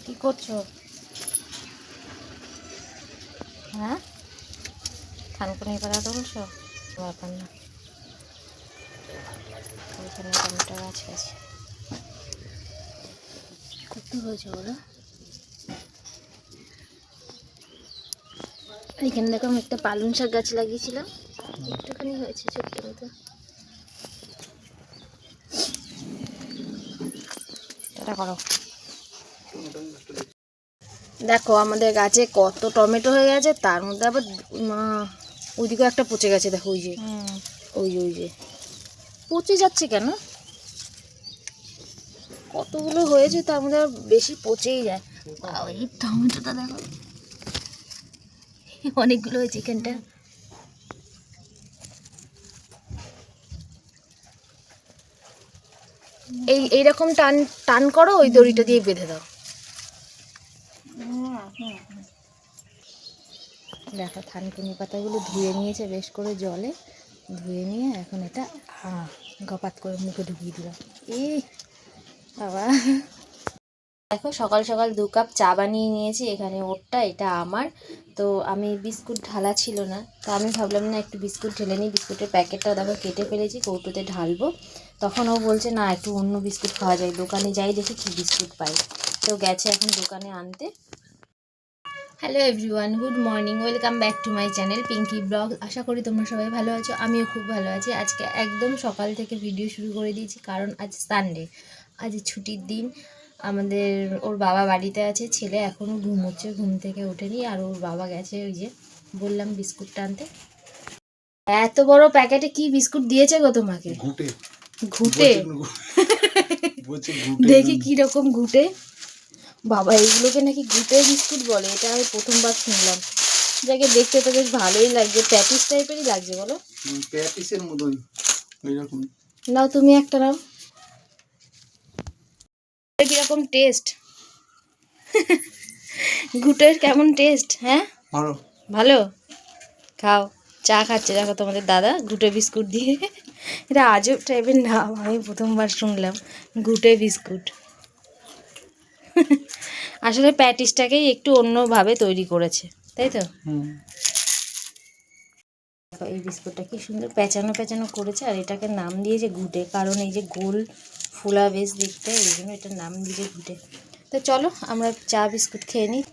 কি করছো? হ্যাঁ, থানকুনি পাতা তুলছো? ব্যাপার না, ওইখানে টমেটো গাছ আছে। কত হয়েছে বলো? এখানে দেখো আমি একটা পালং শাক গাছ লাগিয়েছিলাম, একটুখানি হয়েছে ছোট্ট মতো। এটা করো। দেখো আমাদের গাছে কত টমেটো হয়ে গেছে, তার মধ্যে আবার ওইদিকেও একটা পচে গেছে। দেখো ওই যে ওই যে পচে যাচ্ছে কেন? কতগুলো হয়েছে তার মধ্যে বেশি পচেই যায়। এই টমেটোটা দেখো অনেকগুলো হয়েছে এখানটা। এইরকম টান টান করো, ওই দড়িটা দিয়ে বেঁধে দাও। দেখো থানকুনি পাতাগুলো ধুয়ে নিয়েছে বেশ করে, জলে ধুয়ে নিয়ে এখন এটা গপাত করে মুখে ঢুকিয়ে দিলাম। এই বাবা, দেখো সকাল সকাল 2 কাপ চা বানিয়ে নিয়েছি। এখানে ওরটা, এটা আমার। তো আমি বিস্কুট ঢালা ছিল না, তো আমি ভাবলাম না একটু বিস্কুট ঢেলে নিই। বিস্কুটের প্যাকেটটা দেখো কেটে ফেলেছি, কৌটোতে ঢালবো। তখন ও বলছে না একটু অন্য বিস্কুট খাওয়া যায়, দোকানে যাই দেখি কী বিস্কুট পাই। তো গেছে এখন দোকানে আনতে। Hello everyone, good morning, welcome back to my channel Pinky blog. আশা করি তোমরা সবাই ভালো আছো, আমিও খুব ভালো আছি। আজকে একদম সকাল থেকে ভিডিও শুরু করে দিয়েছি, কারণ আজ সানডে, আজ ছুটির দিন। আমাদের ওর বাবা বাড়িতে আছে, ছেলে এখনও ঘুমোচ্ছে, ঘুম থেকে ওঠেনি। আর ওর বাবা গেছে ওই যে বললাম বিস্কুটটা আনতে। এত বড় প্যাকেটে কি বিস্কুট দিয়েছে গো তোমাকে? ঘুটে দেখি কিরকম ঘুটে। বাবা এইগুলোকে নাকি ঘুটে বিস্কুট বলে, এটা আমি প্রথমবার শুনলাম। যাকে দেখতে তো বেশ ভালোই লাগছে, প্যাটিস টাইপেরই লাগছে বলো। প্যাটিসের মতোই এরকম। নাও তুমি একটা নাও, কিরকম টেস্ট? ঘুটের কেমন টেস্ট? হ্যাঁ ভালো। খাও, চা খাচ্ছে দেখো তোমাদের দাদা ঘুটে বিস্কুট দিয়ে। এটা আজব টাইপের নাম, আমি প্রথমবার শুনলাম ঘুটে বিস্কুট। আসলে প্যাটিসটাকেই একটু অন্যভাবে তৈরি করেছে, তাই তো? এই বিস্কুটটা কি সুন্দর পেঁচানো পেঁচানো করেছে, আর এটাকে নাম দিয়েছে ঘুটে, কারণ এই যে গোল ফোলা বেশ দেখতে, এই জন্য এটার নাম দিয়েছে ঘুটে। তো চলো আমরা চা বিস্কুট খেয়ে নিই।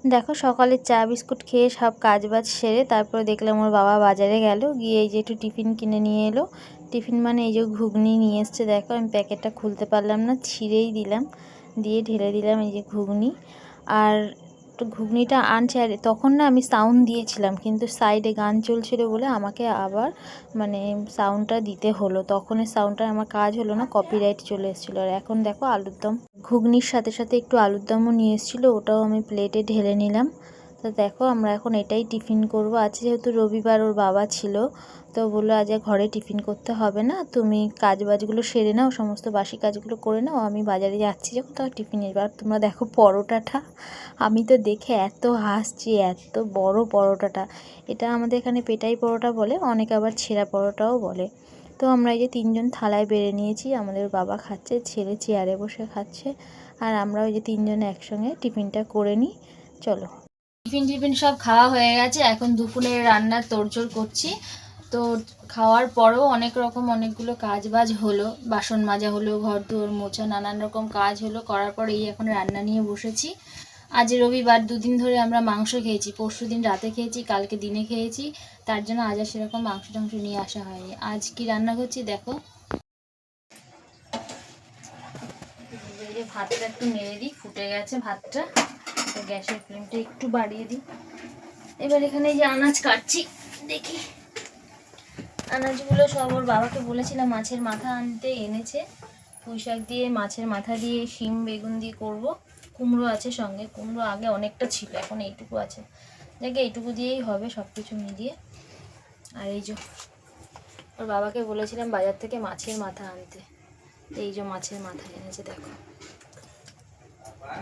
দেখো সকালে চা বিস্কুট খেয়ে সব কাজ বাজ সেরে তারপরে দেখলাম ওর বাবা বাজারে গেল, গিয়ে এই যে একটু টিফিন কিনে নিয়ে এলো। টিফিন মানে এই যে ঘুগনি নিয়ে এসছে। দেখো আমি প্যাকেটটা খুলতে পারলাম না, ছিঁড়েই দিলাম, দিয়ে ঢেলে দিলাম এই যে ঘুগনি। আর একটু ঘুগনিটা আনছে, আর তখন না আমি সাউন্ড দিয়েছিলাম, কিন্তু সাইডে গান চলছিল বলে আমাকে আবার মানে সাউন্ডটা দিতে হলো। তখন এই সাউন্ডটা আমার কাজ হলো না, কপিরাইট চলে এসেছিলো। আর এখন দেখো আলুর দম, ঘুগনির সাথে সাথে একটু আলুর দমও নিয়ে এসেছিলো, ওটাও আমি প্লেটে ঢেলে নিলাম। তো দেখো আমরা এখন এটাই টিফিন করব। আজ যেহেতু রবিবার, ওর বাবা ছিল, তো বললো আজ ঘরে টিফিন করতে হবে না, তুমি কাজ বাজগুলো সেরে নাও, সমস্ত বাসি কাজগুলো করে নাও, আমি বাজারে যাচ্ছি যখন তাও টিফিন নেবে। আর তোমরা দেখো পরোটাটা, আমি তো দেখে এত হাসছি, এত বড় পরোটাটা। এটা আমাদের এখানে পেটাই পরোটা বলে, অনেকে আবার ছেঁড়া পরোটাও বলে। তো আমরা এই যে 3 জন থালায় বেড়ে নিয়েছি, আমাদের বাবা খাচ্ছে, ছেলে চেয়ারে বসে খাচ্ছে, আর আমরা ওই যে 3 জনে একসঙ্গে টিফিনটা করে নিই। চলো, টিফিন সব খাওয়া হয়ে গেছে, এখন দুপুরের রান্নার তোড়জোড় করছি। তো খাওয়ার পরেও অনেকগুলো কাজ বাজ হলো, বাসন মাজা হলো, ঘর দুয়ার মোছা, নানান রকম কাজ হলো। করার পরে এই এখন রান্না নিয়ে বসেছি। আজ রবিবার, 2 দিন ধরে আমরা মাংস খেয়েছি, পরশুদিন রাতে খেয়েছি, কালকে দিনে খেয়েছি, তার জন্য আজ আর সেরকম মাংস টাংস নিয়ে আসা হয়নি। আজ কি রান্না করছি দেখো। এই যে ভাতটা একটু নেড়ে দিই, ফুটে গেছে ভাতটা, তো গ্যাসের ফ্লেমটা একটু বাড়িয়ে দিই। এবার এখানে এই যে আনাজ কাটছি, দেখি আনাজগুলো সব ওর বাবাকে বলেছিলাম মাছের মাথা আনতে, এনেছে। পুঁই শাক দিয়ে, মাছের মাথা দিয়ে, শিম বেগুন দিয়ে করব। কুমড়ো আছে সঙ্গে, কুমড়ো আগে অনেকটা ছিল, এখন এইটুকু আছে। দেখে এইটুকু দিয়েই হবে সব কিছু মিলিয়ে। আর এই যে ওর বাবাকে বলেছিলাম বাজার থেকে মাছের মাথা আনতে, এই যে মাছের মাথা এনেছে দেখো।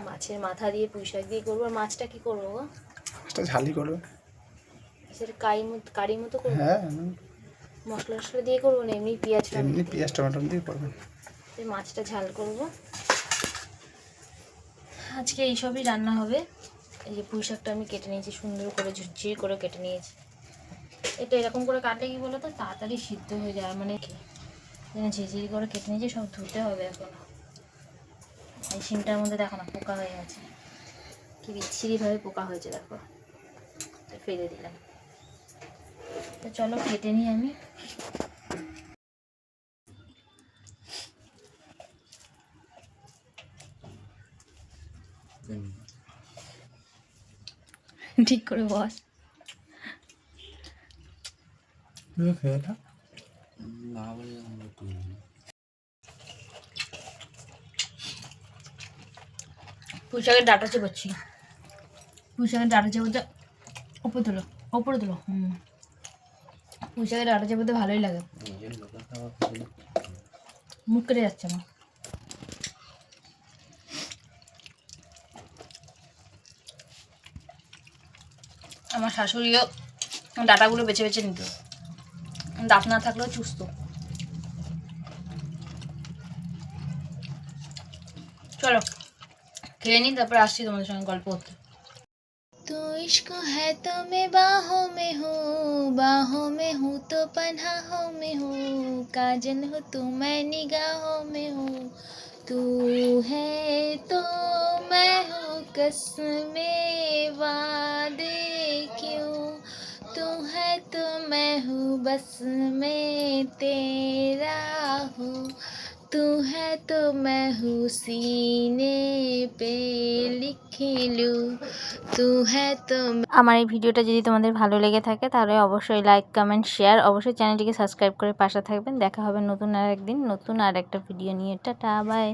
মাছের মাথা দিয়ে পুঁই শাক দিয়ে করবো। আর মাছটা কি করবো গো? মাছটা ঝালি করবে, সেটা কারি মতো করবো? হ্যাঁ মশলা টশলা দিয়ে করবো না এমনি পেঁয়াজ এমনি পেঁয়াজ টমেটো দিয়ে করবেন। এই মাছটা ঝাল করব। আজকে এইসবই রান্না হবে। এই যে পুঁই শাকটা আমি কেটে নিয়েছি, সুন্দর করে ঝুরঝুরি করে কেটে নিয়েছি। এটা এরকম করে কাটলে কি বলো তো তাড়াতাড়ি সিদ্ধ হয়ে যায়, মানে কি ঝিঝিরি করে কেটে নিয়েছি, সব ধুতে হবে এখন। এই শিমটার মধ্যে দেখো না পোকা হয়ে গেছে, কি বিচ্ছিরিভাবে পোকা হয়েছে দেখো, ফেলে দিলাম। তো চলো কেটে নিই আমি। ঠিক করে বস। পুঁই শাকের ডাটা চেপাচ্ছি, পুঁই শাকের ডাটা চেপাতে ওপরে তোলো, ওপরে তোলো। পুঁই শাকের ডাটা চেপাতে ভালোই লাগে, মুখ কেটে যাচ্ছে আমার। আমার শাশুড়িও ডাটাগুলো বেছে বেছে নিত, দাঁত না থাকলেও চুষত। চলো খেয়ে নিই, তারপরে আসছি তোমাদের সঙ্গে গল্প করতে। तो इश्क है तो मैं बाहों में हूँ तो पनाहों में हूँ, काजल हो तो मैं निगाहों में हूँ, तू है तो मैं हूँ कसमें वादे क्यों, तू है तो मैं हूँ बस मैं तेरा हूँ, तू है तो मैं हूँ सीने पे लिख लूँ, तू है तो। আমার এই ভিডিওটা যদি তোমাদের ভালো লেগে থাকে তাহলে অবশ্যই লাইক কমেন্ট শেয়ার, অবশ্যই চ্যানেলটিকে সাবস্ক্রাইব করে পাশে থাকবেন। দেখা হবে নতুন আর একদিন নতুন আর একটা ভিডিও নিয়ে। Tata bye.